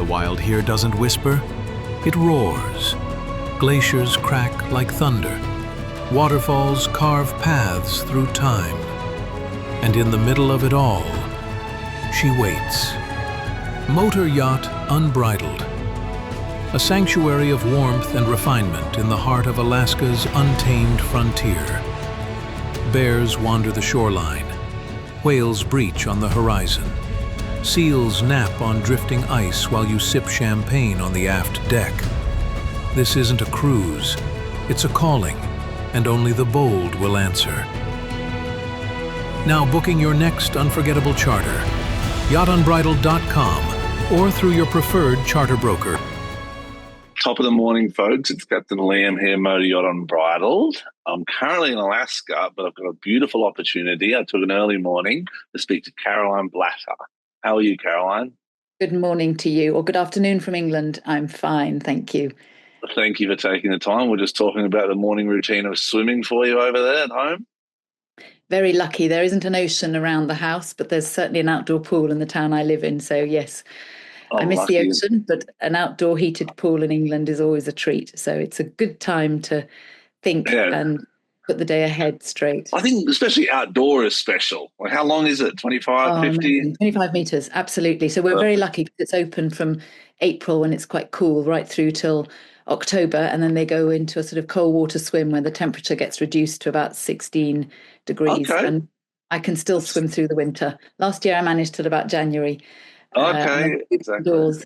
The wild here doesn't whisper, it roars. Glaciers crack like thunder. Waterfalls carve paths through time. And in the middle of it all, she waits. Motor Yacht Unbridled. A sanctuary of warmth and refinement in the heart of Alaska's untamed frontier. Bears wander the shoreline. Whales breach on the horizon. Seals nap on drifting ice while you sip champagne on the aft deck. This isn't a cruise, it's a calling, and only the bold will answer. Now booking your next unforgettable charter, yachtunbridled.com or through your preferred charter broker. Top of the morning, folks. It's Captain Liam here, Motor Yacht Unbridled. I'm currently in Alaska, but I've got a beautiful opportunity. I took an early morning to speak to Caroline Blatter. How are you, Caroline? Good morning to you, or good afternoon from England. I'm fine, thank you. Thank you for taking the time. We're just talking about the morning routine of swimming for you over there at home. Very lucky. There isn't an ocean around the house, but there's certainly an outdoor pool in the town I live in. So yes, I miss the ocean, but an outdoor heated pool in England is always a treat. So it's a good time to think and put the day ahead straight. I think especially outdoor is special. Like, how long is it? 25, 50? Amazing. 25 metres, absolutely. So we're very lucky because it's open from April when it's quite cool right through till October, and then they go into a sort of cold water swim where the temperature gets reduced to about 16 degrees. Okay. And I can still swim through the winter. Last year I managed till about January. Exactly. Indoors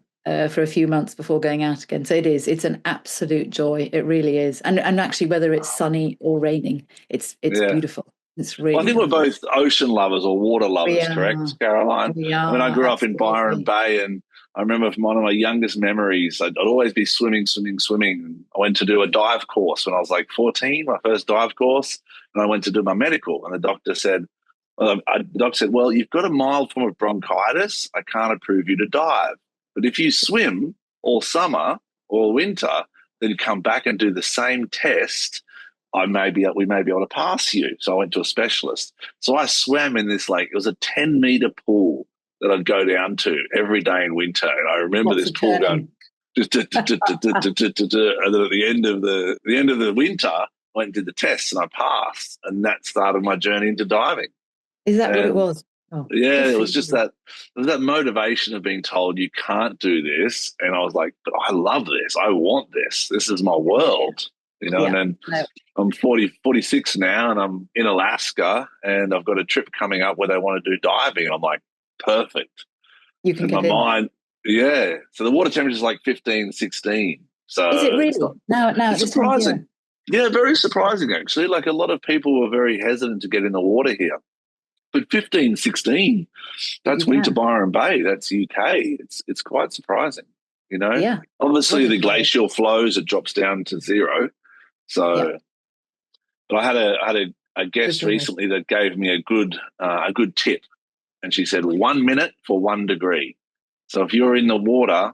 for a few months before going out again. So it's an absolute joy. It really is. And actually, whether it's sunny or raining, it's beautiful. It's really. Well, I think we're both ocean lovers or water lovers, correct, Caroline? We are. I mean, I grew up in Absolutely. Byron Bay, and I remember from one of my youngest memories, I'd always be swimming. I went to do a dive course when I was like 14, my first dive course, and I went to do my medical, and the doctor said, well, you've got a mild form of bronchitis. I can't approve you to dive. But if you swim all summer or winter, then you come back and do the same test, we may be able to pass you. So I went to a specialist. So I swam in this, it was a 10-meter pool that I'd go down to every day in winter. And I remember this pool going, and then at the end of the winter, I went and did the test and I passed. And that started my journey into diving. Is that what it was? Oh, yeah, it was just that motivation of being told you can't do this. And I was like, but I love this. I want this. This is my world, And then I'm 46 now and I'm in Alaska and I've got a trip coming up where they want to do diving. And I'm like, perfect. You can get my mind, So the water temperature is like 15, 16. So is it really? Now it's surprising. Yeah, very surprising actually. Like a lot of people were very hesitant to get in the water here. But 15, 16, that's winter Byron Bay. That's UK. It's quite surprising, Yeah. Obviously, the glacial flows, it drops down to zero. So, but I had a guest recently that gave me a good tip, and she said 1 minute for 1 degree. So if you're in the water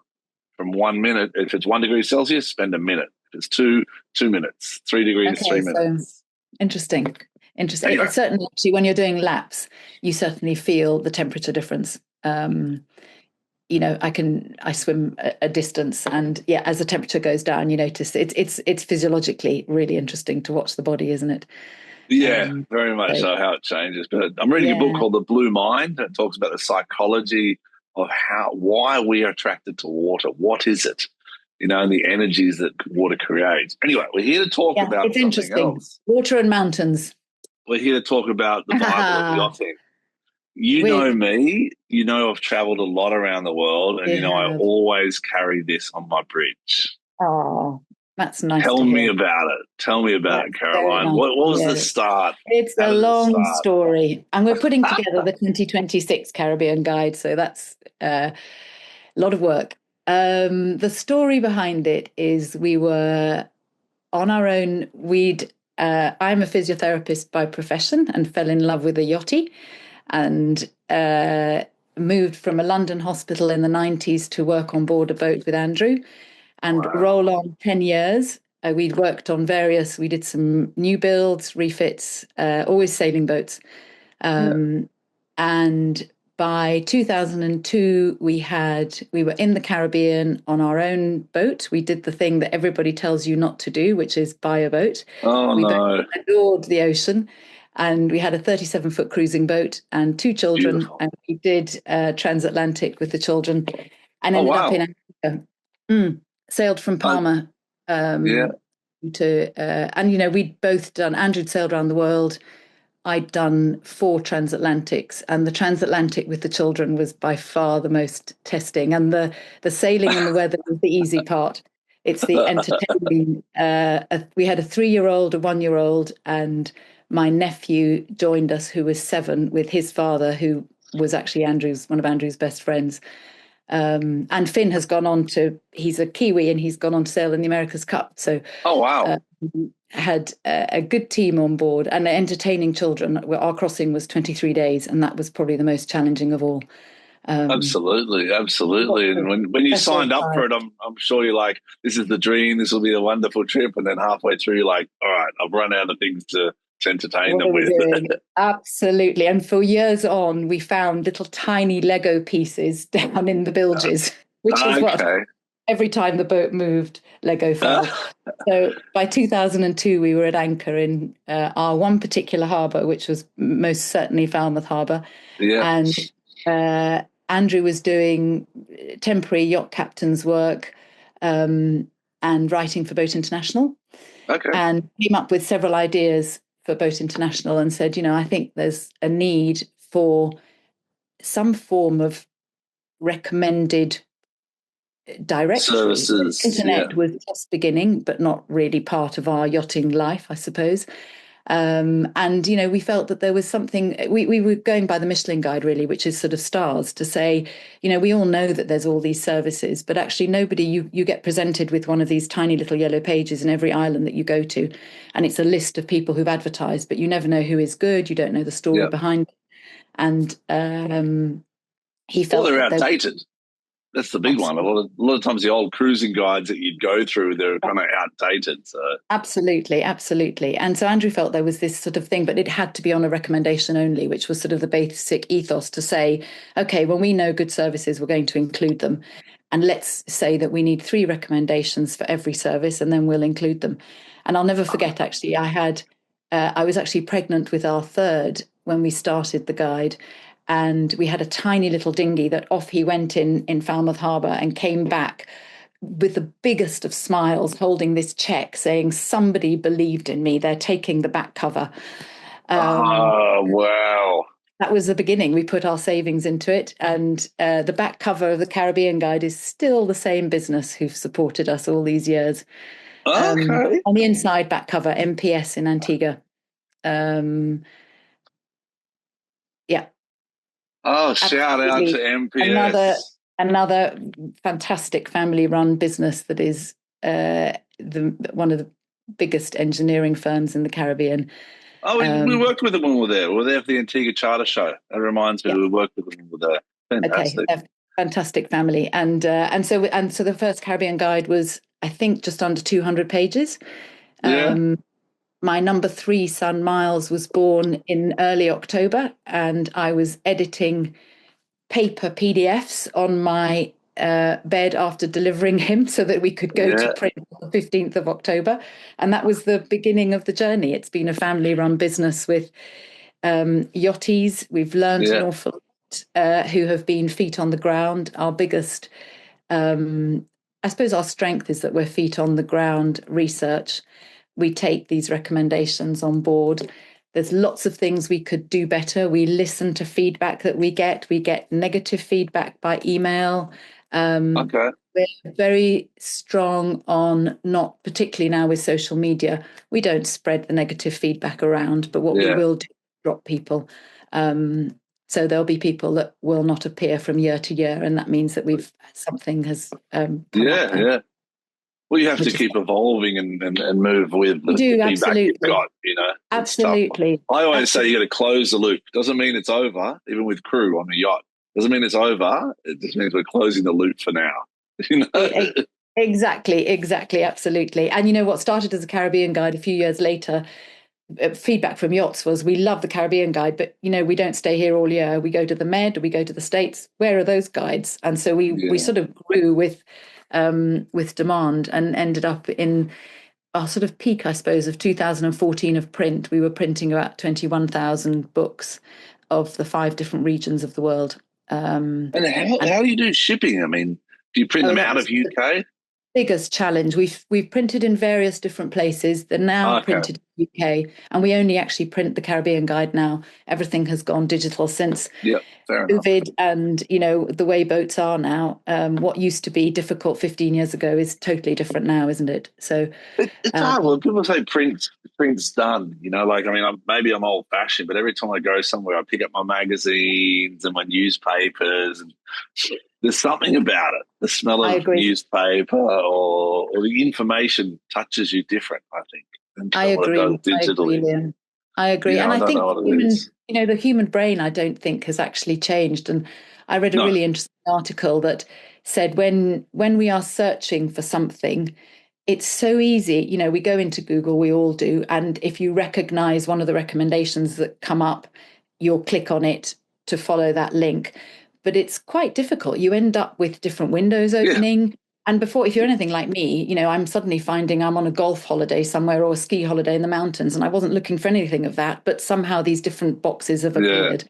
from 1 minute, if it's 1 degree Celsius, spend a minute. If it's 2 minutes, 3 degrees, 3 minutes. So interesting. Anyway. It's certainly, actually, when you're doing laps, you certainly feel the temperature difference. I swim a distance, and as the temperature goes down, you notice it's physiologically really interesting to watch the body, isn't it? Yeah, very much so how it changes. But I'm reading a book called The Blue Mind that talks about the psychology of why we are attracted to water. What is it? And the energies that water creates. Anyway, we're here to talk about it's something interesting. else. Water and mountains. We're here to talk about the Bible of yachting. Know me, I've traveled a lot around the world, and I always carry this on my bridge. Oh, that's nice. Tell me about it, Caroline. Nice. What was the start? It's a long story, and we're putting together the 2026 Caribbean Guide, so that's a lot of work. The story behind it is we were on our own. I'm a physiotherapist by profession and fell in love with a yachty, and moved from a London hospital in the 90s to work on board a boat with Andrew, and roll on 10 years. We did some new builds, refits, always sailing boats. And by 2002, we were in the Caribbean on our own boat. We did the thing that everybody tells you not to do, which is buy a boat. Oh, We both no. adored the ocean, and we had a 37-foot cruising boat and 2 children, Beautiful. and we did transatlantic with the children, and Oh, ended up wow. in Africa. Sailed from Palma Yeah. and we'd both done. Andrew'd sailed around the world. I'd done 4 transatlantics, and the transatlantic with the children was by far the most testing. And the sailing and the weather was the easy part. It's the entertaining. We had a 3-year-old, a 1-year-old, and my nephew joined us, who was 7, with his father, who was actually one of Andrew's best friends. And Finn has gone on he's a Kiwi, and he's gone on to sail in the America's Cup. So Oh, wow. had a good team on board and entertaining children. Our crossing was 23 days, and that was probably the most challenging of all. Absolutely. And when you signed up for it, I'm sure you're like, this is the dream. This will be a wonderful trip. And then halfway through, you're like, all right, I've run out of things to entertain them with. Absolutely. And for years on, we found little tiny Lego pieces down in the bilges, which is what every time the boat moved, Lego fell. So by 2002, we were at anchor in our one particular harbour, which was most certainly Falmouth Harbour. Yeah. And Andrew was doing temporary yacht captain's work and writing for Boat International. Okay. And came up with several ideas for Boat International and said, I think there's a need for some form of recommended directory. Services. Internet was just beginning, but not really part of our yachting life, I suppose. And we felt that there was something. We were going by the Michelin Guide, really, which is sort of stars, to say, we all know that there's all these services, but actually nobody. You get presented with one of these tiny little yellow pages in every island that you go to, and it's a list of people who've advertised, but you never know who is good. You don't know the story behind it. And he felt they're outdated. That's the big one. A lot of times the old cruising guides that you'd go through, they're kind of outdated. So Absolutely. And so Andrew felt there was this sort of thing, but it had to be on a recommendation only, which was sort of the basic ethos to say, okay, when we know good services, we're going to include them. And let's say that we need 3 recommendations for every service, and then we'll include them. And I'll never forget, actually, I was actually pregnant with our 3rd when we started the guide. And we had a tiny little dinghy that off he went in Falmouth Harbour and came back with the biggest of smiles, holding this check saying, somebody believed in me. They're taking the back cover. Wow. That was the beginning. We put our savings into it. And the back cover of the Caribbean Guide is still the same business who've supported us all these years. Okay. On the inside back cover, MPS in Antigua. Yeah. Oh, shout out to MPS. Another fantastic family-run business that is one of the biggest engineering firms in the Caribbean. Oh, we worked with them when we were there. We were there for the Antigua Charter Show. That reminds me, we worked with them when we were there. Fantastic. Okay, fantastic family. And so the first Caribbean Guide was, I think, just under 200 pages. My number 3 son, Miles, was born in early October, and I was editing paper PDFs on my bed after delivering him so that we could go to print on the 15th of October. And that was the beginning of the journey. It's been a family-run business with yachties. We've learned an awful lot, who have been feet on the ground. Our biggest, I suppose our strength is that we're feet on the ground research. We take these recommendations on board. There's lots of things we could do better. We listen to feedback that we get. We get negative feedback by email. We're very strong on, not particularly now with social media, we don't spread the negative feedback around, but what we will do is drop people. So there'll be people that will not appear from year to year, and that means that something has come up. Well, you have to keep evolving and move with the feedback you've got, Absolutely. I always say you got to close the loop. Doesn't mean it's over, even with crew on a yacht. Doesn't mean it's over. It just means we're closing the loop for now. Exactly, absolutely. And what started as a Caribbean Guide a few years later feedback from yachts was, we love the Caribbean guide, but we don't stay here all year. We go to the Med, we go to the States. Where are those guides? And so we sort of grew with demand, and ended up in our sort of peak, I suppose, of 2014 of print. We were printing about 21,000 books of the 5 different regions of the world. And how do you do shipping? I mean, do you print them out of UK? Biggest challenge. We've printed in various different places. They're now printed in the UK, and we only actually print the Caribbean guide now. Everything has gone digital since COVID, and the way boats are now. What used to be difficult 15 years ago is totally different now, isn't it? So it's hard. When people say print's done, maybe I'm old fashioned, but every time I go somewhere, I pick up my magazines and my newspapers, and there's something about it. The smell of newspaper or the information touches you different, I think. I agree. Liam. I agree. And I think the human brain, I don't think, has actually changed. And I read a really interesting article that said when we are searching for something, it's so easy. We go into Google, we all do. And if you recognize one of the recommendations that come up, you'll click on it to follow that link. But it's quite difficult. You end up with different windows opening. Yeah. And if you're anything like me, I'm suddenly finding I'm on a golf holiday somewhere or a ski holiday in the mountains, and I wasn't looking for anything of that, but somehow these different boxes have appeared.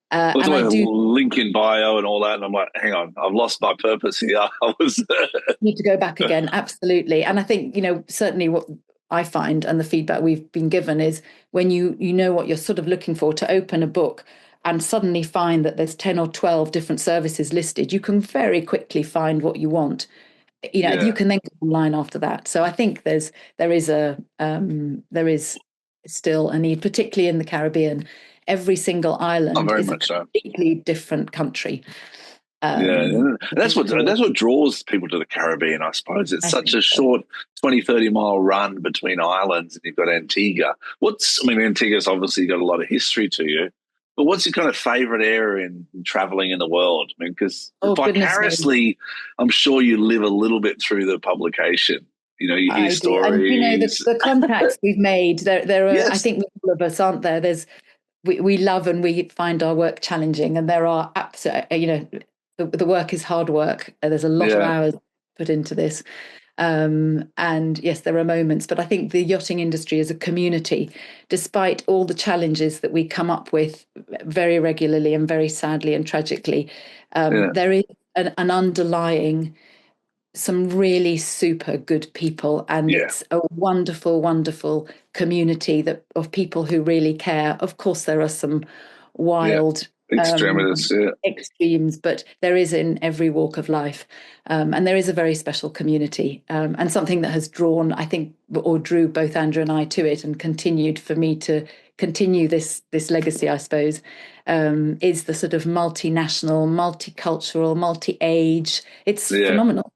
And I do link in bio and all that, and I'm like, hang on, I've lost my purpose here. I was need to go back again, absolutely. And I think certainly what I find, and the feedback we've been given, is when you know what you're sort of looking for, to open a book and suddenly find that there's 10 or 12 different services listed, you can very quickly find what you want. You can then go online after that. So I think there is still a need, particularly in the Caribbean. Every single island is a completely different country. That's what draws people to the Caribbean, I suppose. It's such a short 20, 30-mile run between islands, and you've got Antigua. Antigua's obviously got a lot of history to you. But what's your kind of favourite area in travelling in the world? Because vicariously, I'm sure you live a little bit through the publication. You hear stories. And the contacts we've made. There are. Yes. I think all of us, aren't there? We love and we find our work challenging, and there are absolutely. The work is hard work. There's a lot of hours put into this. And yes, there are moments, but I think the yachting industry as a community, despite all the challenges that we come up with very regularly and very sadly and tragically, there is an underlying, some really super good people, and it's a wonderful, wonderful community of people who really care. Of course, there are some wild extremes, but there is in every walk of life, and there is a very special community, and something that has drawn, I think, or drew both Andrew and I to it, and continued for me to continue this legacy, I suppose, is the sort of multinational, multicultural, multi-age. It's phenomenal.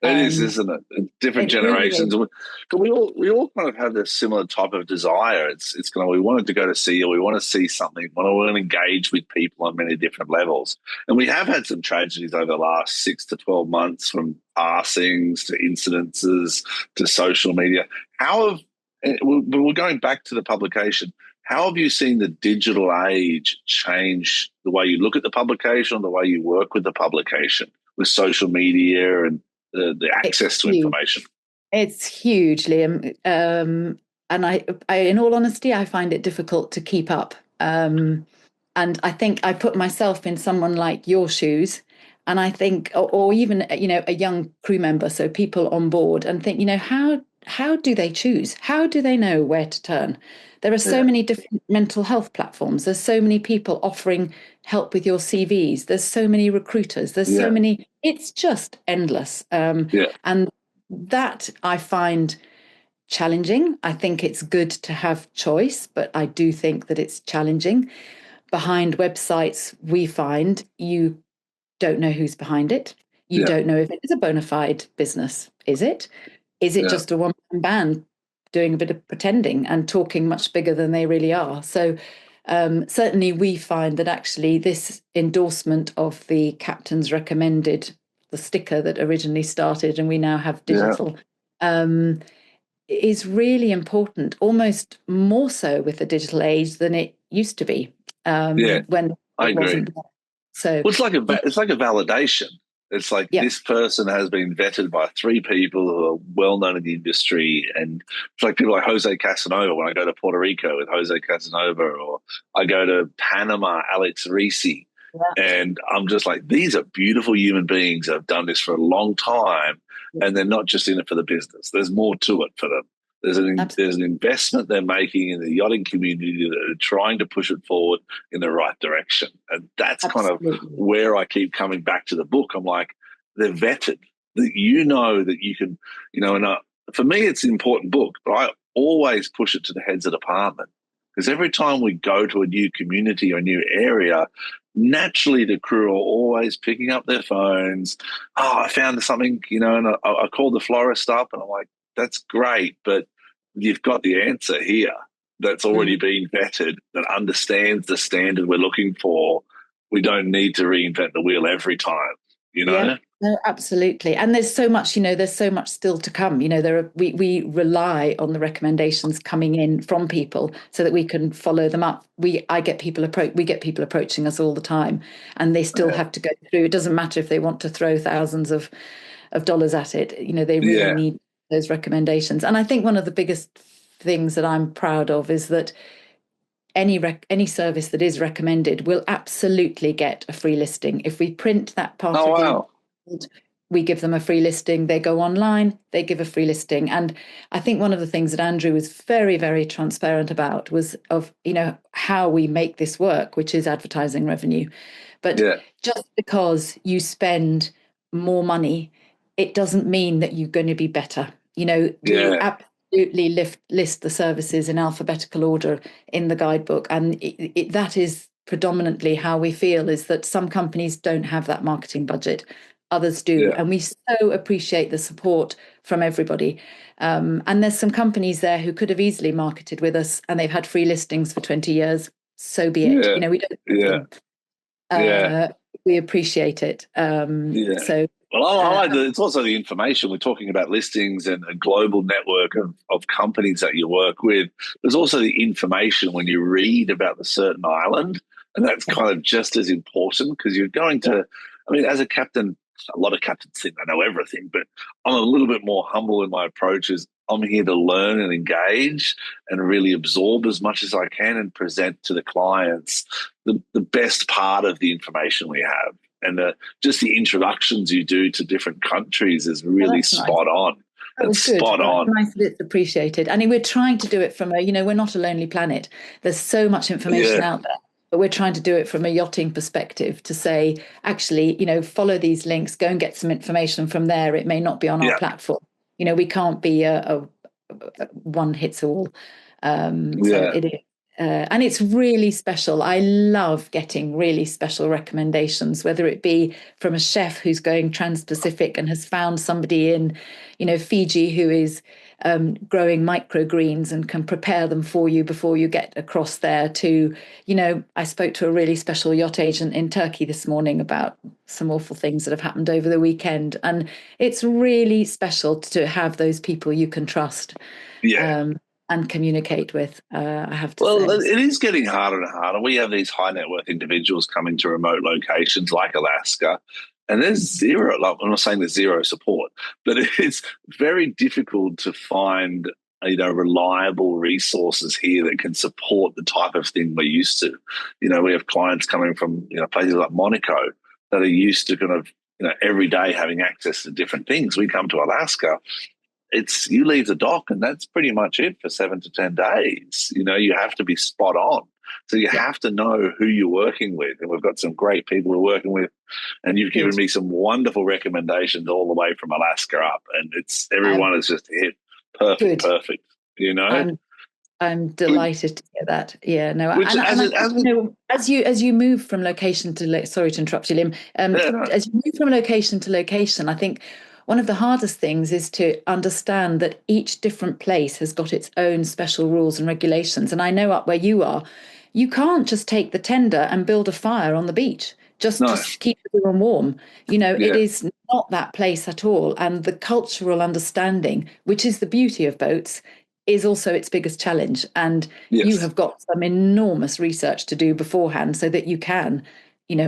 It is, isn't it? Different generations. Really, but we all kind of have this similar type of desire. It's kind of, we wanted to go to sea, or we want to see something. We want to engage with people on many different levels. And we have had some tragedies over the last 6 to 12 months, from passings to incidences to social media. We're going back to the publication. How have you seen the digital age change the way you look at the publication, the way you work with the publication, with social media and the access to information? It's huge, Liam. And I, in all honesty, I find it difficult to keep up. And I think I put myself in someone like your shoes, and I think, or even, a young crew member, so people on board, and think, how do they choose? How do they know where to turn? There are so many different mental health platforms. There's so many people offering help with your CVs. There's so many recruiters. There's so many. It's just endless. And that I find challenging. I think it's good to have choice, but I do think that it's challenging. Behind websites, we find you don't know who's behind it. You don't know if it is a bona fide business. Is it? Is it just a one-man band doing a bit of pretending and talking much bigger than they really are? So certainly we find that actually this endorsement of the captain's recommended, the sticker that originally started, and we now have digital, is really important, almost more so with the digital age than it used to be, when I it agree. wasn't there. So Well, it's like a validation. It's like yeah, this person has been vetted by three people who are well known in the industry, and it's like people like Jose Casanova. When I go to Puerto Rico with Jose Casanova, or I go to Panama, Alex Risi, yeah, and I'm just like, these are beautiful human beings that have done this for a long time, and they're not just in it for the business. There's more to it for them. There's an absolutely, investment they're making in the yachting community that are trying to push it forward in the right direction. And that's kind of absolutely. where I keep coming back to the book. I'm like, they're vetted. That you know that you can, and for me, it's an important book, but I always push it to the heads of department because every time we go to a new community or a new area, naturally the crew are always picking up their phones. Oh, I found something, and I called the florist up and I'm like, that's great, but you've got the answer here that's already been vetted, that understands the standard we're looking for. We don't need to reinvent the wheel every time, Yeah, no, absolutely. And there's so much, there's so much still to come. We rely on the recommendations coming in from people so that we can follow them up. We get people approaching us all the time, and they still Yeah. have to go through. It doesn't matter if they want to throw thousands of dollars at it. They really Yeah. need those recommendations. And I think one of the biggest things that I'm proud of is that any service that is recommended will absolutely get a free listing. If we print that part Oh, of the wow. we give them a free listing. They go online, they give a free listing. And I think one of the things that Andrew was very, very transparent about was how we make this work, which is advertising revenue. But Yeah. just because you spend more money, it doesn't mean that you're going to be better. We Yeah. absolutely list the services in alphabetical order in the guidebook. And that is predominantly how we feel, is that some companies don't have that marketing budget, others do, Yeah. and we so appreciate the support from everybody. And there's some companies there who could have easily marketed with us, and they've had free listings for 20 years. So be it. Yeah. We don't judge Yeah. them. Yeah. We appreciate it. Yeah. So Well, I uh, like it's also the information. We're talking about listings and a global network of companies that you work with. There's also the information when you read about the certain island, and that's yeah, kind of just as important because you're going yeah, to, I mean, as a captain, a lot of captains think they know everything, but I'm a little bit more humble in my approaches. I'm here to learn and engage and really absorb as much as I can and present to the clients the best part of the information we have. And just the introductions you do to different countries is well, really that's nice. spot on. That It's was good. spot That's on. nice that it's appreciated. And we're trying to do it from we're not a lonely planet. There's so much information Yeah, out there, but we're trying to do it from a yachting perspective to say, actually, follow these links, go and get some information from there. It may not be on our yeah, platform. We can't be a one hits all. So yeah, it is. And it's really special. I love getting really special recommendations, whether it be from a chef who's going trans-Pacific and has found somebody in, Fiji who is growing microgreens and can prepare them for you before you get across there, to, I spoke to a really special yacht agent in Turkey this morning about some awful things that have happened over the weekend. And it's really special to have those people you can trust. yeah. And communicate with, I have to Well, say. it is getting harder and harder. We have these high net worth individuals coming to remote locations like Alaska, and there's zero. Like, I'm not saying there's zero support, but it's very difficult to find reliable resources here that can support the type of thing we're used to. We have clients coming from places like Monaco that are used to kind of every day having access to different things. We come to Alaska, it's you leave the dock and that's pretty much it for 7 to 10 days. You have to be spot on. So you have to know who you're working with. And we've got some great people we're working with. And you've given Good. me some wonderful recommendations all the way from Alaska up. And I'm everyone has just hit perfect, good. perfect. I'm delighted to hear that. Yeah, no, Which and I think, as you move from location to sorry to interrupt you, Liam. no, As you move from location to location, I think one of the hardest things is to understand that each different place has got its own special rules and regulations. And I know up where you are, you can't just take the tender and build a fire on the beach. just No. to keep everyone warm. It Yeah. is not that place at all. And the cultural understanding, which is the beauty of boats, is also its biggest challenge. And you Yes. have got some enormous research to do beforehand so that you can,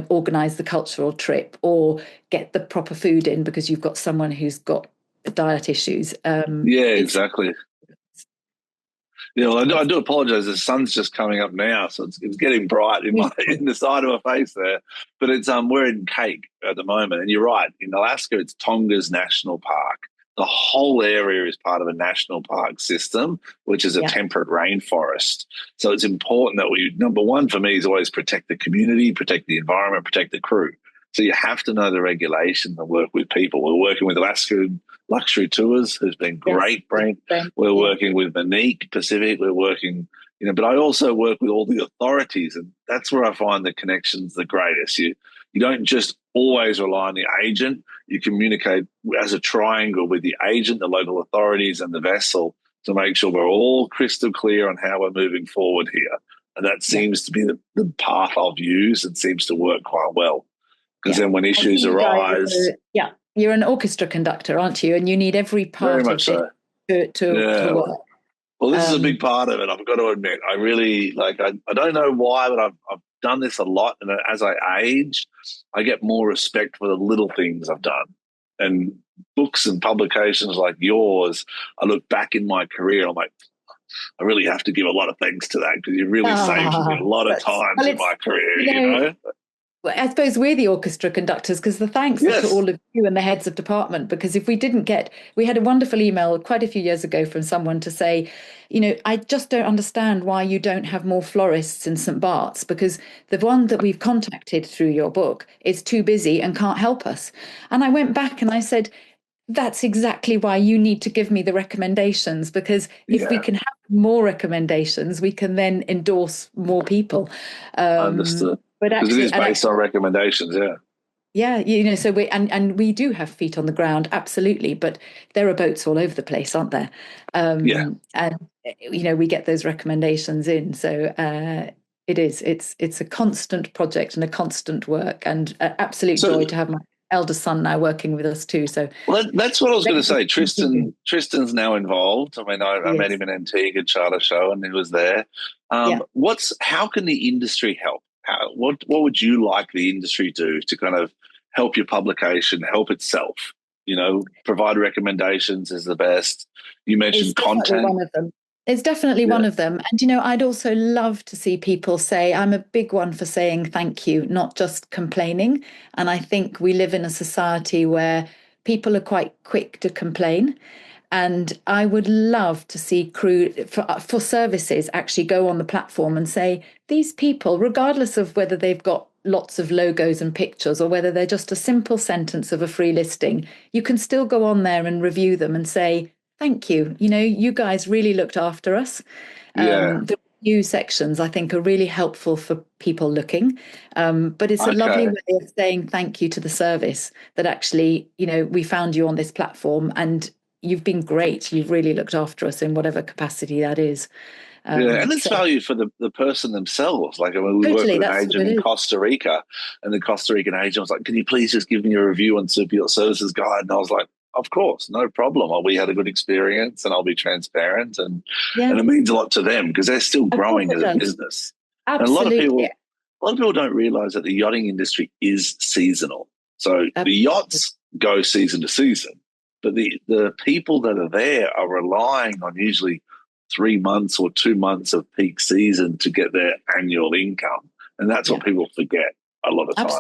organize the cultural trip or get the proper food in because you've got someone who's got diet issues. Yeah, It's exactly. Well, I do apologize. The sun's just coming up now, so it's getting bright in the side of my face there. But we're in Cake at the moment, and you're right. In Alaska, it's Tongass National Park. The whole area is part of a national park system, which is a temperate rainforest. So it's important that number one for me is always protect the community, protect the environment, protect the crew. So you have to know the regulations and work with people. We're working with Alaska Luxury Tours, who's been great, Brent. We're working with Monique Pacific. We're working, but I also work with all the authorities, and that's where I find the connections the greatest. You don't just always rely on the agent. You communicate as a triangle with the agent, the local authorities, and the vessel to make sure we're all crystal clear on how we're moving forward here. And that seems to be the path I've used and seems to work quite well. Because then when issues arise... You're an orchestra conductor, aren't you? And you need every part of it to work. Well, this is a big part of it, I've got to admit. I really, I don't know why, but I've done this a lot. And as I age, I get more respect for the little things I've done. And books and publications like yours, I look back in my career, I'm like, I really have to give a lot of thanks to that because you really saved me a lot of times in my career, I suppose we're the orchestra conductors because the thanks are to all of you and the heads of department, because if we didn't we had a wonderful email quite a few years ago from someone to say, I just don't understand why you don't have more florists in St. Bart's, because the one that we've contacted through your book is too busy and can't help us. And I went back and I said, that's exactly why you need to give me the recommendations, because if we can have more recommendations, we can then endorse more people. Understood. But actually, it is based on recommendations, so we do have feet on the ground, absolutely, but there are boats all over the place, aren't there? And we get those recommendations in, so it's a constant project and a constant work, and an absolute joy to have my eldest son now working with us too. So that's what I was going to say. Tristan's now involved. I mean, I met him in Antigua Charter Show, and he was there. How can the industry help? What would you like the industry to kind of help your publication, help itself? Provide recommendations is the best. You mentioned content. One of them. It's definitely one of them. And, I'd also love to see people say, I'm a big one for saying thank you, not just complaining. And I think we live in a society where people are quite quick to complain. And I would love to see crew for services actually go on the platform and say, these people, regardless of whether they've got lots of logos and pictures or whether they're just a simple sentence of a free listing, you can still go on there and review them and say, thank you. You guys really looked after us. The review sections, I think, are really helpful for people looking. But it's a lovely way of saying thank you to the service that actually, we found you on this platform and you've been great. You've really looked after us in whatever capacity that is. And it's value for the person themselves. Like when we worked with an agent in Costa Rica, and the Costa Rican agent was like, can you please just give me a review on Superyacht Services Guide? And I was like, of course, no problem. We had a good experience and I'll be transparent. And it means a lot to them because they're still growing as a business. Absolutely. And a lot of people don't realize that the yachting industry is seasonal. So the yachts go season to season, but the people that are there are relying on usually 3 months or 2 months of peak season to get their annual income. And that's what people forget a lot of times.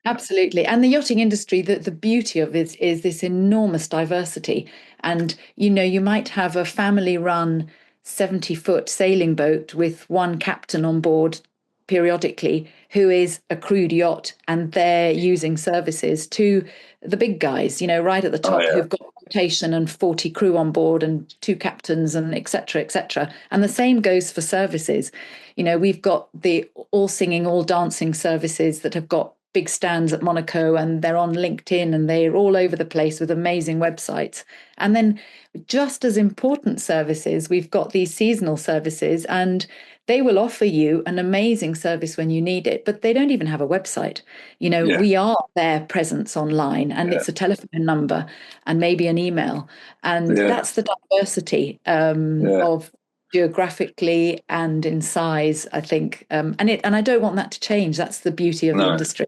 Absolutely. And the yachting industry, the beauty of it is this enormous diversity. And, you might have a family-run 70-foot sailing boat with one captain on board periodically who is a crewed yacht, and they're using services to the big guys, right at the top, who've got rotation and 40 crew on board and 2 captains and et cetera, et cetera. And the same goes for services. We've got the all singing, all dancing services that have got big stands at Monaco, and they're on LinkedIn, and they're all over the place with amazing websites. And then just as important services, we've got these seasonal services, and they will offer you an amazing service when you need it, but they don't even have a website. Yeah. We are their presence online, and Yeah. it's a telephone number and maybe an email. And Yeah. that's the diversity Yeah. of geographically and in size, I think. And I don't want that to change. That's the beauty of the No. industry.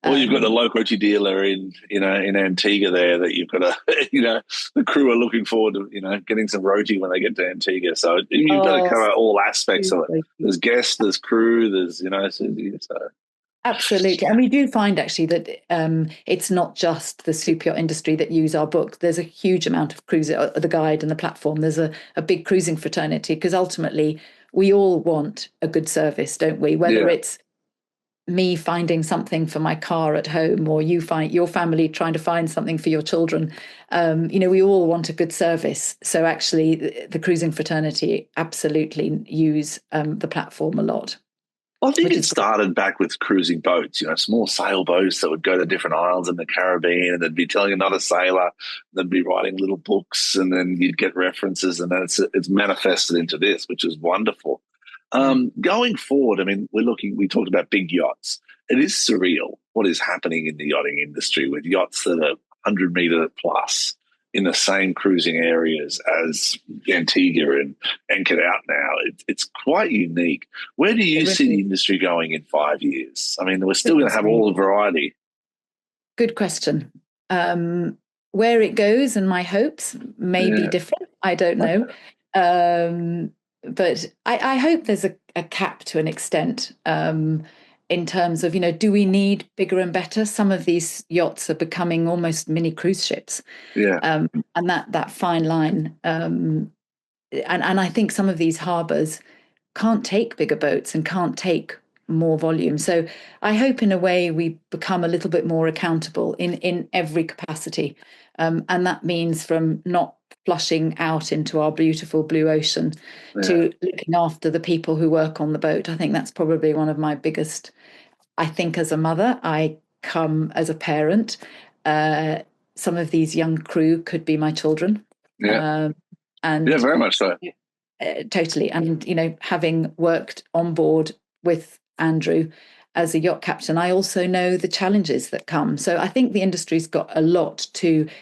Or you've got a local roti dealer in Antigua there that you've got the crew are looking forward to, getting some roti when they get to Antigua. So you've got to cover all aspects of it. There's guests, there's crew, there's, so. Absolutely. And we do find actually that it's not just the super yacht industry that use our book. There's a huge amount of the guide and the platform. There's a big cruising fraternity, because ultimately we all want a good service, don't we? Whether it's me finding something for my car at home, or you find your family trying to find something for your children, we all want a good service. So actually the cruising fraternity absolutely use the platform a lot. I think it started back with cruising boats, small sailboats that would go to different islands in the Caribbean, and they'd be telling another sailor, they'd be writing little books, and then you'd get references, and then it's manifested into this, which is wonderful. Going forward, I mean, we talked about big yachts. It is surreal what is happening in the yachting industry with yachts that are 100-meter plus in the same cruising areas as Antigua and anchored out now. It's quite unique. Where do you see the industry going in 5 years? I mean, we're still going to have all the variety. Good question. Where it goes and my hopes may be different. I don't know. But I hope there's a cap to an extent in terms of, do we need bigger and better? Some of these yachts are becoming almost mini cruise ships. Yeah. And that fine line. And I think some of these harbours can't take bigger boats and can't take more volume. So I hope in a way we become a little bit more accountable in every capacity. And that means from not flushing out into our beautiful blue ocean to looking after the people who work on the boat. I think that's probably one of my biggest, I think as a mother, I come as a parent. Some of these young crew could be my children. And very much so. Totally. And, having worked on board with Andrew as a yacht captain, I also know the challenges that come. So I think the industry's got a lot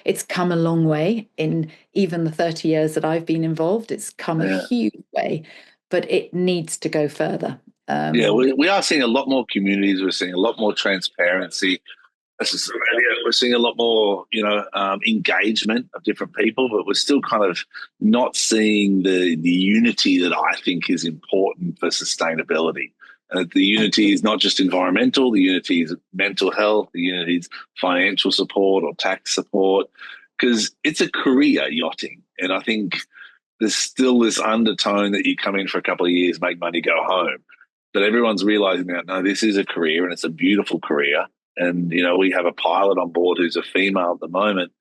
it's come a long way in even the 30 years that I've been involved. It's come a huge way, but it needs to go further. We are seeing a lot more communities. We're seeing a lot more transparency. We're seeing a lot more, engagement of different people, but we're still kind of not seeing the unity that I think is important for sustainability. The unity is not just environmental, the unity is mental health, the unity is financial support or tax support, because it's a career, yachting. And I think there's still this undertone that you come in for a couple of years, make money, go home. But everyone's realizing that, no, this is a career and it's a beautiful career. And, we have a pilot on board who's a female at the moment.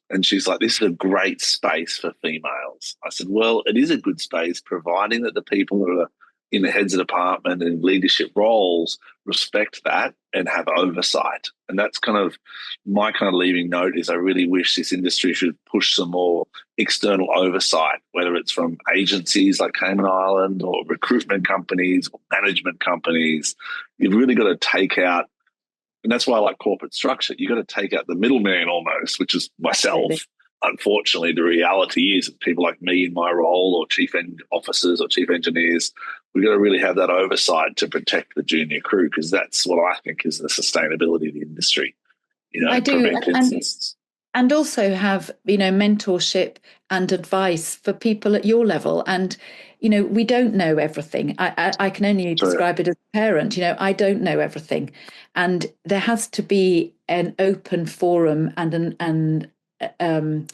And she's like, this is a great space for females. I said, well, it is a good space, providing that the people that are in the heads of department and leadership roles respect that and have oversight. And that's kind of my kind of leaving note is I really wish this industry should push some more external oversight, whether it's from agencies like Cayman Island or recruitment companies or management companies. You've really got to take out, and that's why I like corporate structure, you've got to take out the middleman almost, which is myself. Absolutely. Unfortunately, the reality is that people like me in my role or chief officers or chief engineers, we've got to really have that oversight to protect the junior crew, because that's what I think is the sustainability of the industry. I do. And also have, mentorship and advice for people at your level. And, we don't know everything. I can only describe it as a parent. I don't know everything. And there has to be an open forum and an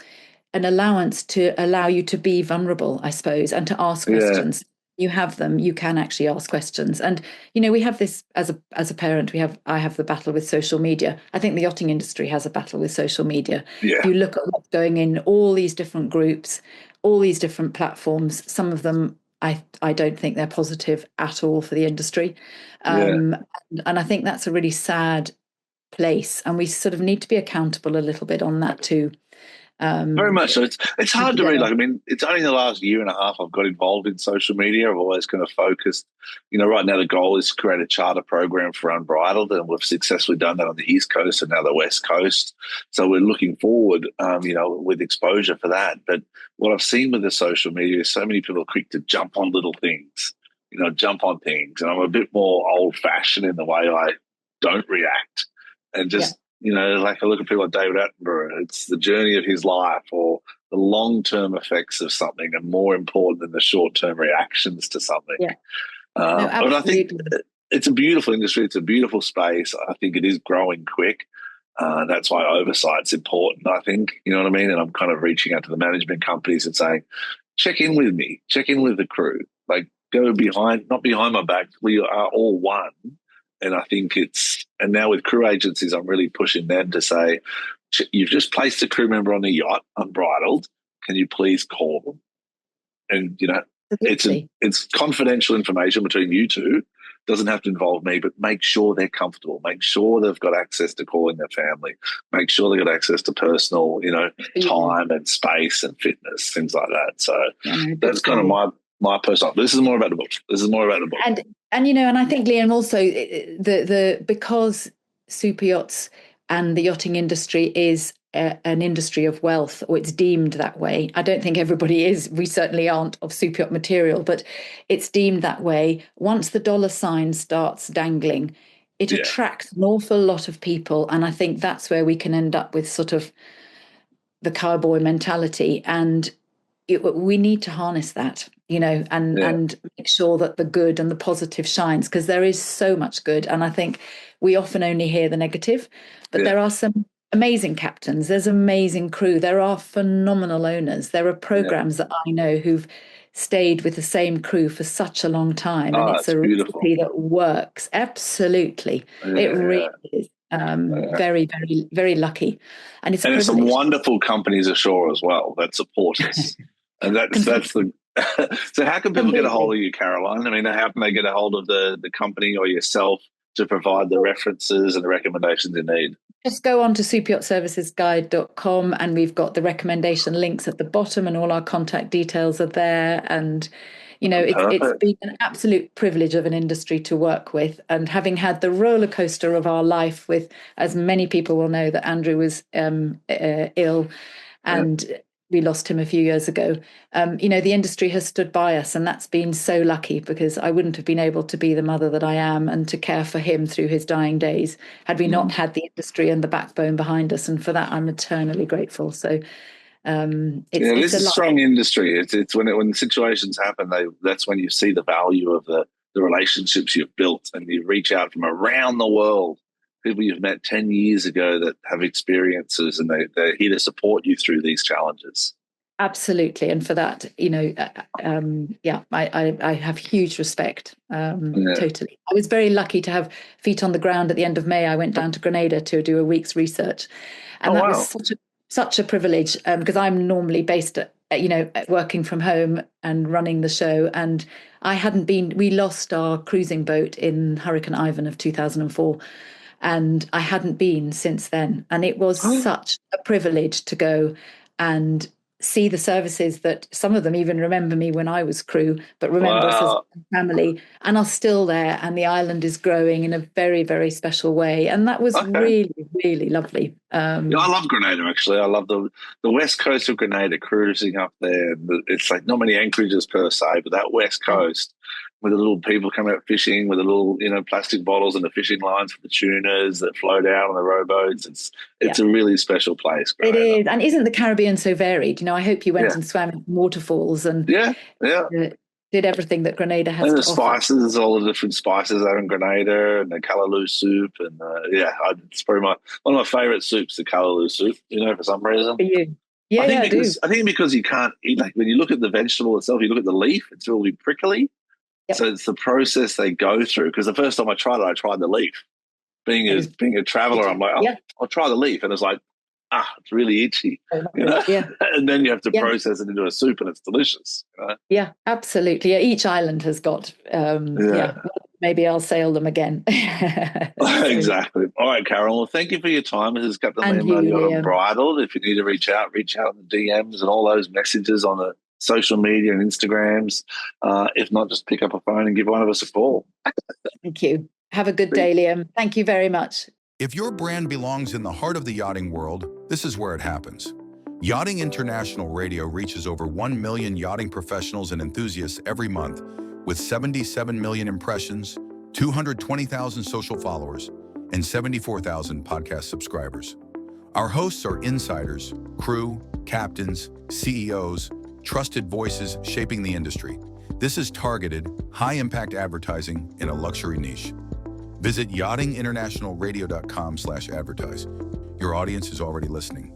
allowance to allow you to be vulnerable, I suppose, and to ask questions. You have them, you can actually ask questions. And, we have this as a parent, I have the battle with social media. I think the yachting industry has a battle with social media. Yeah. If you look at what's going in all these different groups, all these different platforms, some of them, I don't think they're positive at all for the industry. And I think that's a really sad place. And we sort of need to be accountable a little bit on that too. Very much so. It's hard to read. Like, I mean, it's only in the last year and a half I've got involved in social media. I've always kind of focused. Right now the goal is to create a charter program for Unbridled, and we've successfully done that on the East Coast and now the West Coast. So we're looking forward, with exposure for that. But what I've seen with the social media is so many people are quick to jump on little things, jump on things. And I'm a bit more old-fashioned in the way I don't react and just like I look at people like David Attenborough, it's the journey of his life or the long-term effects of something are more important than the short-term reactions to something. Yeah. But I think it's a beautiful industry. It's a beautiful space. I think it is growing quick. That's why oversight's important, I think. You know what I mean? And I'm kind of reaching out to the management companies and saying, check in with me, check in with the crew. Like, go not behind my back. We are all one. And I think and now with crew agencies, I'm really pushing them to say, you've just placed a crew member on the yacht, unbridled. Can you please call them? And, it's confidential information between you two. Doesn't have to involve me, but make sure they're comfortable. Make sure they've got access to calling their family. Make sure they've got access to personal, time and space and fitness, things like that. So that's kind of my personal. This is more about the book. And I think, Liam, also because super yachts and the yachting industry is an industry of wealth, or it's deemed that way. I don't think everybody is. We certainly aren't of super yacht material, but it's deemed that way. Once the dollar sign starts dangling, it attracts an awful lot of people, and I think that's where we can end up with sort of the cowboy mentality, and we need to harness that, and make sure that the good and the positive shines, because there is so much good. And I think we often only hear the negative, but there are some amazing captains, there's amazing crew, there are phenomenal owners, there are programs that I know who've stayed with the same crew for such a long time, and it's a recipe that works. Absolutely. It really is. Very, very, very lucky. And it's some wonderful companies ashore as well that support us. And that's the so how can people get a hold of you, Caroline? I mean, how can they get a hold of the company or yourself to provide the references and the recommendations they need? Just go on to superyachtservicesguide.com, and we've got the recommendation links at the bottom, and all our contact details are there. And it's been an absolute privilege of an industry to work with, and having had the roller coaster of our life with, as many people will know, that Andrew was ill, and we lost him a few years ago. The industry has stood by us, and that's been so lucky, because I wouldn't have been able to be the mother that I am and to care for him through his dying days had we not had the industry and the backbone behind us. And for that, I'm eternally grateful. So it's a strong industry. It's when situations happen, that's when you see the value of the relationships you've built, and you reach out from around the world, people you've met 10 years ago that have experiences, and they're here to support you through these challenges. Absolutely. And for that, I have huge respect. Totally. I was very lucky to have feet on the ground. At the end of May, I went down to Grenada to do a week's research. And that was such a privilege, because I'm normally based at, working from home and running the show. And we lost our cruising boat in Hurricane Ivan of 2004. And I hadn't been since then. And it was such a privilege to go and see the services that some of them even remember me when I was crew, but remember us as a family, and are still there. And the island is growing in a very, very special way. And that was really, really lovely. I love Grenada, actually. I love the west coast of Grenada, cruising up there. It's like not many anchorages per se, but that west coast with the little people coming out fishing with the little, plastic bottles and the fishing lines for the tunas that float out on the rowboats. It's a really special place. Grenada. It is. And isn't the Caribbean so varied? I hope you went and swam in waterfalls and did everything that Grenada has to offer. Spices, all the different spices out in Grenada, and the callaloo soup. And it's probably one of my favourite soups, the callaloo soup, for some reason. For you. Yeah, I think because you can't eat, like when you look at the vegetable itself, you look at the leaf, it's really prickly. Yep. So it's the process they go through. Because the first time I tried the leaf. Being a traveller, I'm like, I'll try the leaf. And it's like, it's really itchy. Yeah. And then you have to process it into a soup, and it's delicious. Yeah, absolutely. Yeah, each island has got maybe I'll sail them again. Exactly. All right, Carol. Well, thank you for your time. This is Captain And Liam you, Yacht Liam. Unbridled. If you need to reach out in the DMs and all those messages on the social media and Instagrams. If not, just pick up a phone and give one of us a call. Thank you. Have a good day, Liam. Thank you very much. If your brand belongs in the heart of the yachting world, this is where it happens. Yachting International Radio reaches over 1 million yachting professionals and enthusiasts every month, with 77 million impressions, 220,000 social followers, and 74,000 podcast subscribers. Our hosts are insiders, crew, captains, CEOs, trusted voices shaping the industry. This is targeted, high-impact advertising in a luxury niche. Visit yachtinginternationalradio.com/advertise. Your audience is already listening.